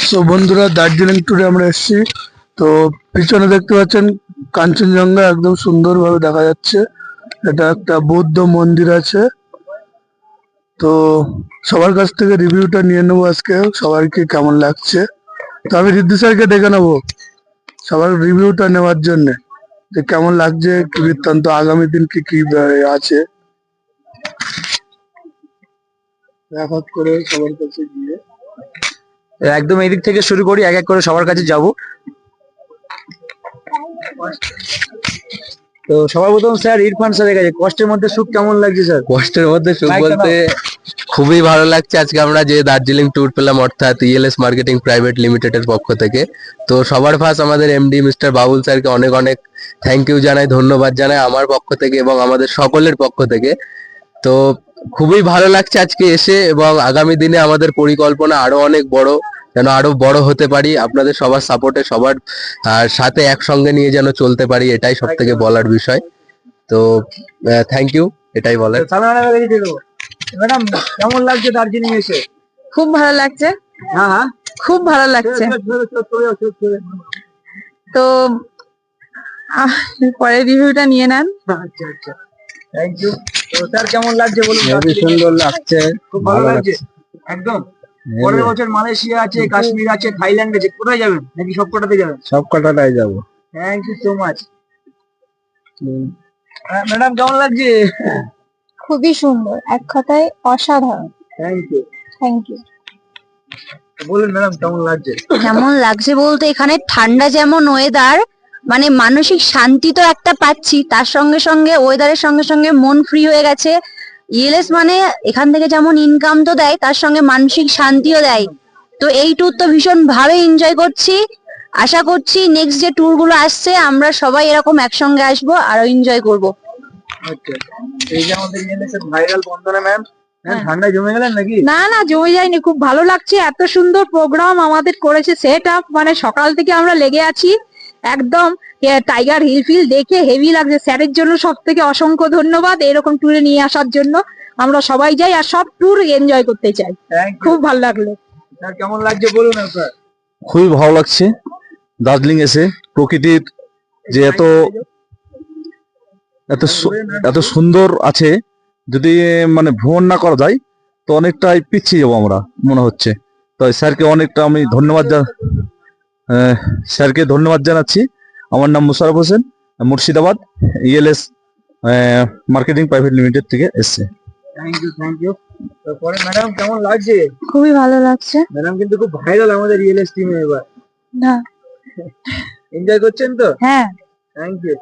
So বন্ধুরা, দার্জিলিং ট্যুরে আমরা এসেছি। তো পিছনে দেখতে পাচ্ছেন কাঞ্চনজঙ্ঘা একদম সুন্দরভাবে দেখা যাচ্ছে। এটা একটা বৌদ্ধ মন্দির আছে। তো সবার কাছ থেকে রিভিউটা নিয়ে নেবো আজকে, সবাইকে কেমন লাগছে। তো আমি রিদ্ধি স্যারকে ডেকে নেবো সবার রিভিউটা নেওয়ার জন্য, যে কেমন লাগছে, কি বৃত্তান্ত, আগামী দিন কি কি আছে এক এক করে সবার কাছে গিয়ে। একদম এদিক থেকে শুরু করি, এক এক করে সবার কাছে যাব। তো সবার প্রথম স্যার ইরফান স্যারের কাছে, কষ্টের মধ্যে সুখ কেমন লাগছে স্যার? কষ্টের মধ্যে সুখ বলতে খুবই ভালো লাগছে। আজকে আমরা যে দার্জিলিং ট্যুর পেলাম, অর্থাৎ ইএলএস মার্কেটিং প্রাইভেট লিমিটেড এর পক্ষ থেকে। তো সবার ফার্স্ট আমাদের এমডি মিস্টার বাবুল স্যারকে অনেক অনেক থ্যাংক ইউ জানাই, ধন্যবাদ জানাই আমার পক্ষ থেকে এবং আমাদের সকলের পক্ষ থেকে। তো খুবই ভালো লাগছে আজকে এসে, এবং আগামী দিনে আমাদের পরিকল্পনা আরো অনেক বড়, যেন আরো বড় হতে পারি, আপনাদের সবার সাপোর্টে সবার সাথে একসঙ্গে নিয়ে যেন চলতে পারি, এটাই সব থেকে বলার বিষয়। তো থ্যাংক ইউ, এটাই বলার। ম্যাডাম কেমন লাগছে দার্জিলিং এসে? খুব ভালো লাগছে। হ্যাঁ হ্যাঁ, খুব ভালো লাগছে। তো পরে রিভিউটা নিয়ে নেন। আচ্ছা আচ্ছা, থ্যাংক ইউ। তো স্যার কেমন লাগছে বলুন? খুবই সুন্দর লাগছে, খুব ভালো লাগছে একদম। পরের বছর মালয়েশিয়া আছে, কাশ্মীর আছে, থাইল্যান্ড আছে, কোথায় যাবেন? নাকি সব কটাতে যাবেন? সব কটাটাই যাবো। Thank you so much. Madam কেমন লাগছে? খুবই সুন্দর, এক কথায় অসাধারণ। Thank you. Thank you. বলুন ম্যাডাম কেমন লাগছে? কেমন লাগছে বলতে, এখানে ঠান্ডা যেমন ওয়েদার, মানে মানসিক শান্তি তো একটা পাচ্ছি, তার সঙ্গে সঙ্গে ওয়েদারের সঙ্গে সঙ্গে মন ফ্রি হয়ে গেছে। ইএলএস মানে এখান থেকে যেমন ইনকাম তো দেয়, তার সঙ্গে মানসিক শান্তিও দেয়। তো এই ট্যুর তো ভীষণ ভাবে এনজয় করছি। আশা করছি নেক্সট যে ট্যুর গুলো আসছে আমরা সবাই এরকম একসঙ্গে আসবো আর এনজয় করব। আচ্ছা, এই যে আমাদের ইএলএস ভাইরাল বন্দনা ম্যাম, ঠান্ডায় জমে গেলেন নাকি? না না, জমে যায়নি, খুব ভালো লাগছে। এত সুন্দর প্রোগ্রাম আমাদের করেছে সেট আপ, মানে সকাল থেকে আমরা লেগে আছি একদম। টাইগার হিল ফিল দেখে হেভি লাগছে। স্যারের জন্য সব থেকে অসংখ্য ধন্যবাদ, এরকম ট্যুরে নিয়ে আসার জন্য। আমরা সবাই যাই আর সব ট্যুর এনজয় করতে চাই। খুব ভালো লাগলো। স্যার কেমন লাগছে বলুন স্যার? খুবই ভালো লাগছে দার্জিলিং এসে। প্রকৃতির যে এত এত এত সুন্দর আছে, যদি মানে ভ্রমণ না করা যায় তো অনেকটাই পিছিয়ে যাবো আমরা মনে হচ্ছে। তো স্যারকে অনেকটা আমি স্যারকে ধন্যবাদ জানাচ্ছি। আমার নাম Musharraf Hossain, Murshidabad ELS marketing private limited থেকে এসছে। Thank you thank you. তারপরে ম্যাডাম কেমন লাগছে? খুবই ভালো লাগছে। ম্যাডাম কিন্তু খুব ভাইরাল আমাদের ইএলএস টিমে এবার। না, এনজয় করছেন তো? হ্যাঁ। Thank you.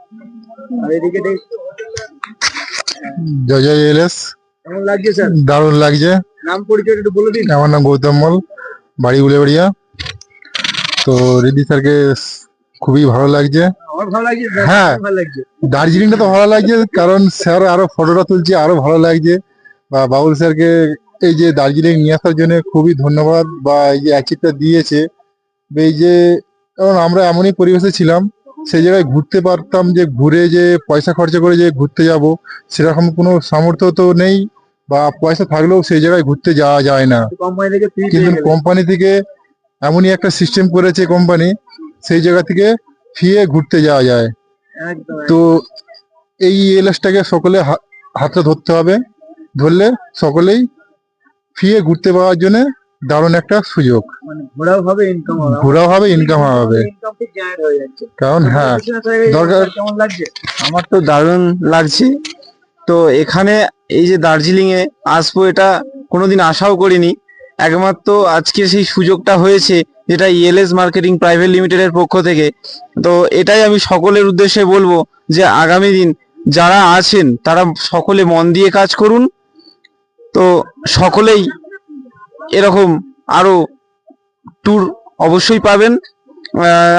আর এদিকে জয় জয় ইএলএস। কেমন লাগছে স্যার? দারুণ লাগছে। নাম পরিচয় একটু বলে দিন। আমার নাম গৌতম মল, বাড়ি উলেবাড়িয়া। তো রিদ্ধি স্যারকে খুবই ভালো লাগছে। আমার ভালো লাগছে। হ্যাঁ, ভালো লাগছে। দার্জিলিংটা তো ভালো লাগছে, কারণ স্যার আরো ফটোটা তুলছে, আরো ভালো লাগছে। বা বাবুল স্যারকে এই যে দার্জিলিং নিয়ে আসার জন্য খুবই ধন্যবাদ, বা এই যে অ্যাচিভটা দিয়েছে। এই যে কারণ আমরা এমনই পরিবেশে ছিলাম, সেই জায়গায় ঘুরতে পারতাম, যে ঘুরে যে পয়সা খরচা করে যে ঘুরতে যাব সেরকম কোনো সামর্থ্য তো নেই, বা পয়সা থাকলেও সেই জায়গায় ঘুরতে যাওয়া যায় না। কোম্পানি থেকে ফ্রি কিন্তু কোম্পানি থেকে এমনই একটা সিস্টেম করেছে কোম্পানি, সেই জায়গা থেকে ফিরে ঘুরতে যাওয়া যায়। একদম। তো এই ইএলএসটাকে সকলে হাতে ধরতে হবে, ধরলে সকলেই ফিরে ঘুরতে পাওয়ার জন্য দারুণ একটা সুযোগ। মানে ঘোরাও হবে, ইনকাম হবে। ঘোরাও হবে, ইনকাম হবে। ইনকাম ঠিক জেনারেট হয়ে যাচ্ছে। কারণ হ্যাঁ, দরকার। কেমন লাগছে? আমার তো দারুণ লাগছে। তো এখানে এই যে দার্জিলিং এ আসবো, এটা কোনোদিন আশাও করিনি। একমাত্র আজকে সেই সুযোগটা হয়েছে, যেটা ইএলএস মার্কেটিং প্রাইভেট লিমিটেডের পক্ষ থেকে। তো এটাই আমি সকলের উদ্দেশ্যে বলবো, যে আগামী দিন যারা আছেন তারা সকলে মন দিয়ে কাজ করুন। তো সকলেই এরকম আরো ট্যুর অবশ্যই পাবেন।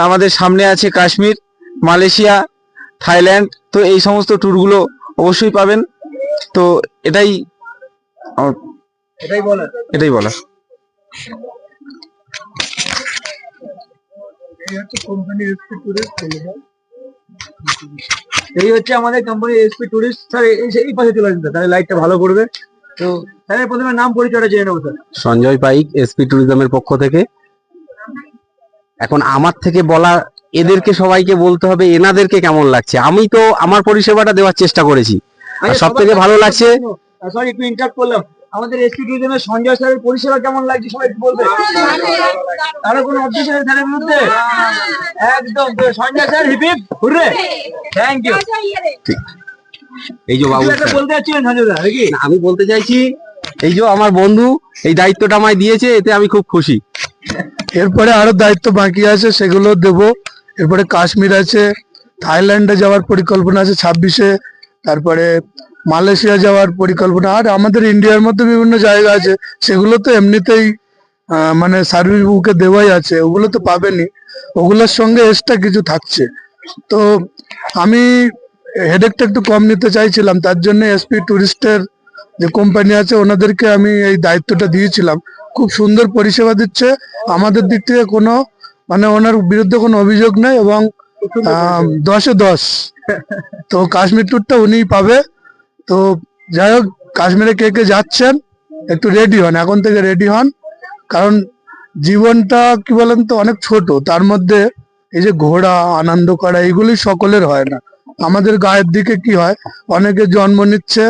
আমাদের সামনে আছে কাশ্মীর, মালয়েশিয়া, থাইল্যান্ড। তো এই সমস্ত ট্যুরগুলো অবশ্যই পাবেন। তো এটাই বলা। এই হচ্ছে আমাদের কোম্পানি এসপি টুরিস্ট। স্যার এই পাশে চলে আসেন, তাহলে লাইটটা ভালো করবে। তো স্যারের প্রথমে নাম পরিচয়টা জেনে নেবো স্যার। সঞ্জয় পাইক, এসপি ট্যুরিজমের পক্ষ থেকে। এখন আমার থেকে বলা, এদেরকে সবাইকে বলতে হবে এনাদেরকে কেমন লাগছে। আমি তো আমার পরিষেবাটা দেওয়ার চেষ্টা করেছি, আর সব থেকে ভালো লাগছে। সরি একটু ইন্টারাপ্ট করলাম, আমাদের এসপি ট্যুরিজমের সঞ্জয় স্যারের পরিষেবা কেমন লাগছে সবাই একটু বলবে। আরো কোনো অবজেকশন আছে স্যারের বিরুদ্ধে? একদম তো Sanjay sir hip hip hurray, thank you. এই যে বাবু একটা বলতে যাচ্ছিলেন সঞ্জয় দা নাকি? আমি বলতে চাইছি, এই যে আমার বন্ধু এই দায়িত্বটা আমায় দিয়েছে, এতে আমি খুব খুশি। এরপরে আরো দায়িত্ব বাকি আছে, সেগুলো দেব। এরপরে কাশ্মীর আছে, থাইল্যান্ডে যাওয়ার পরিকল্পনা আছে 26-এ, তারপরে মালয়েশিয়া যাওয়ার পরিকল্পনা, আর আমাদের ইন্ডিয়ার মধ্যে বিভিন্ন জায়গা আছে, সেগুলো তো এমনিতেই মানে সার্ভিস বুকে দেওয়াই আছে, ওগুলো তো পাবেনই, ওগুলোর সঙ্গে এক্সট্রা কিছু থাকছে। তো আমি হেডেকটা একটু কম নিতে চাইছিলাম, তার জন্য এসপি ট্যুরিস্টের যে কোম্পানি আছে ওনাদেরকে আমি এই দায়িত্বটা দিয়েছিলাম। খুব সুন্দর পরিষেবা দিচ্ছে, আমাদের দিক থেকে কোনো মানে ওনার বিরুদ্ধে কোনো অভিযোগ নেই, এবং 10-এ 10। তো কাশ্মীর ট্যুরটা উনিই পাবে। তো যাই হোক, কাশ্মীরে কে কে যাচ্ছেন একটু রেডি হন, এখন থেকে রেডি হন, কারণ জীবনটা কি বলেন তো অনেক ছোট, তার মধ্যে এই যে ঘোরা আনন্দ করা এগুলি সকলের হয় না। আমাদের গায়ের দিকে কি হয়, অনেকে জন্ম নিচ্ছে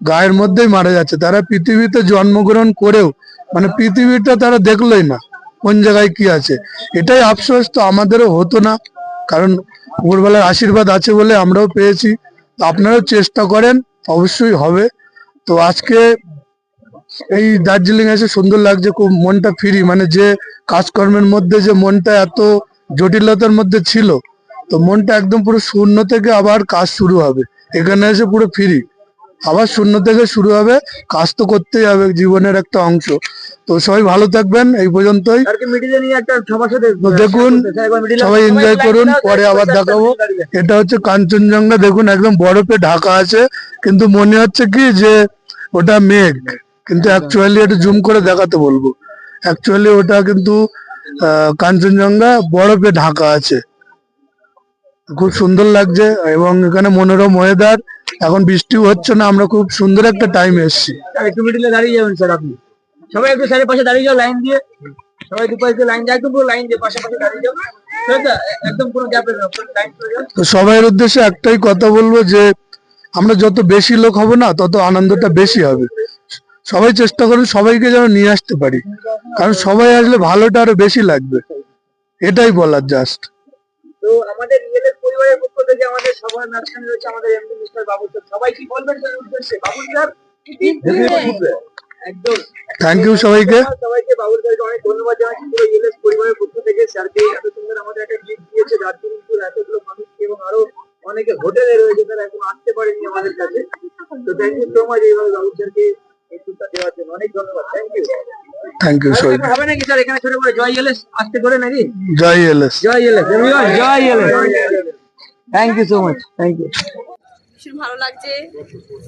গায়ের মধ্যেই মারা যাচ্ছে, তারা পৃথিবীতে জন্মগ্রহণ করেও মানে পৃথিবীটা তারা দেখলোই না কোন জায়গায় কি আছে। এটাই আফসোস, তো আমাদেরও হতো না, কারণ উপরবেলার আশীর্বাদ আছে বলে আমরাও পেয়েছি। তো আপনারাও চেষ্টা করেন, অবশ্যই হবে। তো আজকে এই দার্জিলিং এসে সুন্দর লাগছে, খুব মনটা ফ্রি, মানে যে কাজকর্মের মধ্যে যে মনটা এত জটিলতার মধ্যে ছিল, তো মনটা একদম পুরো শূন্য থেকে আবার কাজ শুরু হবে। এখানে এসে পুরো ফ্রি, আবার শূন্য থেকে শুরু হবে, কাজ তো করতেই হবে, জীবনের একটা অংশ। তো সবাই ভালো থাকবেন, এই পর্যন্তই। স্যারকে মিডিলে নিয়ে একটা সবার সাথে তো দেখুন, সবাই এনজয় করুন, পরে আবার দেখাবো। এটা হচ্ছে কাঞ্চনজঙ্ঘা, দেখুন একদম বরফে ঢাকা আছে, কিন্তু মনে হচ্ছে কি যে ওটা মেঘ, কিন্তু অ্যাকচুয়ালি এটা জুম করে দেখাতে বলবো। অ্যাকচুয়ালি ওটা কিন্তু কাঞ্চনজঙ্ঘা বরফে ঢাকা আছে, খুব সুন্দর লাগছে, এবং এখানে মনোরম ওয়েদার, এখন বৃষ্টিও হচ্ছে না, আমরা খুব সুন্দর একটা টাইমে এসেছি। স্যার একটু মিডিলে দাঁড়িয়ে যাবেন স্যার আপনি, সবাই একটু স্যারের পাশে দাঁড়িয়ে যাও লাইন দিয়ে, সবাই দুপাশে দিয়ে লাইন দিয়ে একদম পুরো লাইন দিয়ে পাশাপাশি দাঁড়িয়ে যাও, ঠিক আছে? একদম কোনো গ্যাপ নেই, লাইন করে যাও। তো সবাইয়ের উদ্দেশ্যে একটাই কথা বলবো যে আমরা যত বেশি লোক হব না, তত আনন্দটা বেশি হবে। সবাই চেষ্টা করুন সবাইকে যেন নিয়ে আসতে পারি, কারণ সবাই আসলে ভালোটা আরো বেশি লাগবে, এটাই বলার জাস্ট। তো আমাদের ইএলএস পরিবারের পক্ষ থেকে আমাদের সবার মাঝখানে রয়েছে আমাদের এমডি মিস্টার বাবুল স্যার, সবাই কি বলবেন স্যার উদ্দেশ্যে? বাবুল স্যার একদম থ্যাংক ইউ সবাইকে। সবাইকে বাবুল স্যারকে অনেক ধন্যবাদ জানাচ্ছি পুরো ইএলএস পরিবারের পক্ষ থেকে। স্যারকে এত সুন্দর আমাদের একটা গিফট দিয়েছে দার্জিলিং ট্যুর, এতগুলো মানুষকে, এবং আরো অনেকে হোটেলে রয়েছে তারা এখন আসতে পারেনি আমাদের কাছে। তো থ্যাংক ইউ সো মাচ এইভাবে বাবুল স্যারকে এই ট্যুরটা দেওয়ার জন্য, অনেক ধন্যবাদ, থ্যাংক ইউ। থ্যাংক ইউ সবাইকে। হবে নাকি স্যার এখানে ছোট করে জয় ইএলএস আসতে করে নাকি? জয় এলএস। জয় ইএলএস, জয় ELS. Thank you so much, thank you. ভীষণ ভালো লাগছে।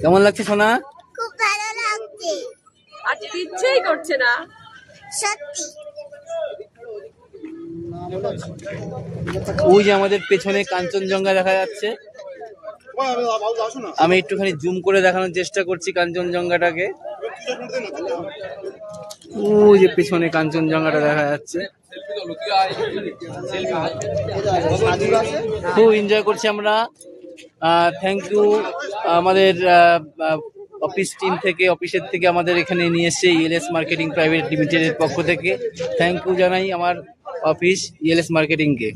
কেমন লাগছে সোনা? খুব ভালো লাগছে। আর যেতে ইচ্ছেই করছে না সত্যি। ওই যে আমাদের পেছনে কাঞ্চনজঙ্ঘা দেখা যাচ্ছে, আমি একটুখানি জুম করে দেখানোর চেষ্টা করছি কাঞ্চনজঙ্ঘাটাকে। ওই যে পেছনে কাঞ্চনজঙ্ঘাটা দেখা যাচ্ছে, খুব এনজয় করছি আমরা। থ্যাংক ইউ আমাদের অফিস টিম থেকে, অফিসের থেকে আমাদের এখানে নিয়ে এসছে ইএলএস মার্কেটিং প্রাইভেট লিমিটেডের পক্ষ থেকে। থ্যাংক ইউ জানাই আমার অফিস ইএলএস মার্কেটিংকে।